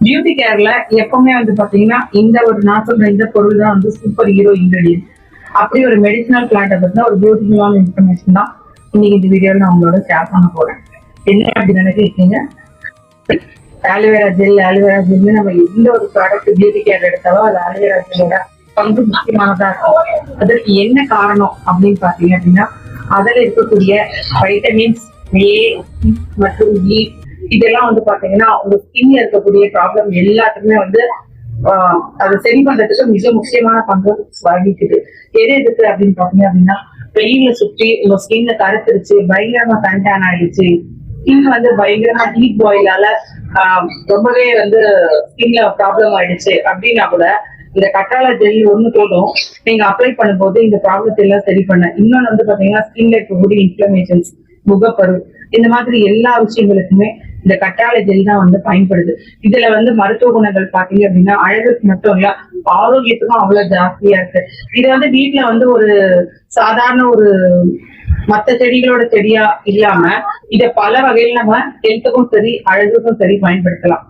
Beauty கேர்ல எப்பவுமே வந்து பாத்தீங்கன்னா இந்த ஒரு நான் சொல்ற இந்த பொருள் தான் வந்து சூப்பர் ஹீரோ இன்கிரீடியன்ட். அப்படி ஒரு மெடிசினல் பிளான்ட்டை பத்தின ஒரு பியூட்டிஃபுல்லான இன்ஃபர்மேஷன் தான் இன்னைக்கு இந்த வீடியோல நான் உங்களோட ஷேர் பண்ண போறேன். என்ன அப்படி நினைக்கிறீங்க? ஆலோவேரா ஜெல் நம்ம எந்த ஒரு ப்ராடக்ட் பியூட்டி கேர் எடுத்தாலும் அது ஆலோவேரா ஜெல்லோட பங்கு முக்கியமானதா இருக்கும். அதற்கு என்ன காரணம் அப்படின்னு பாத்தீங்க அப்படின்னா அதுல இருக்கக்கூடிய வைட்டமின்ஸ் ஏ மற்றும் இ இதெல்லாம் வந்து பாத்தீங்கன்னா உங்க ஸ்கின்ல இருக்கக்கூடிய ப்ராப்ளம் எல்லாத்துக்குமே வந்து அதை சரி பண்றதுக்கு மிக முக்கியமான பங்கு வகிக்குது. எது எதுக்கு அப்படின்னு பாத்தீங்க அப்படின்னா வெயில சுற்றி உங்க ஸ்கின்ல கருத்துருச்சு, பயங்கரமா சன்டான் ஆயிடுச்சு, ஸ்கின் வந்து பயங்கரமா ஹீட் பாயிலால ரொம்பவே வந்து ஸ்கின்ல ப்ராப்ளம் ஆயிடுச்சு அப்படின்னா கூட இந்த கற்றாழை ஜெல் ஒண்ணு போதும் நீங்க அப்ளை பண்ணும்போது இந்த ப்ராப்ளத்தை எல்லாம் சரி பண்ண. இன்னொன்னு வந்து பாத்தீங்கன்னா ஸ்கின்ல இருக்கக்கூடிய இன்ஃபிளமேஷன்ஸ், முகப்பரு, இந்த மாதிரி எல்லா விஷயங்களுக்குமே இந்த கற்றாழை ஜெல் தான் வந்து பயன்படுது. இதுல வந்து மருத்துவ குணங்கள் பாத்தீங்க அப்படின்னா அழகுக்கு மட்டும் இல்ல ஆரோக்கியத்துக்கும் அவ்வளவு ஜாஸ்தியா இருக்கு. இது வந்து வீட்டுல வந்து ஒரு சாதாரண ஒரு மத்த செடிகளோட செடியா இல்லாம இத பல வகையில நம்ம ஹெல்த்துக்கும் சரி அழகுக்கும் சரி பயன்படுத்தலாம்.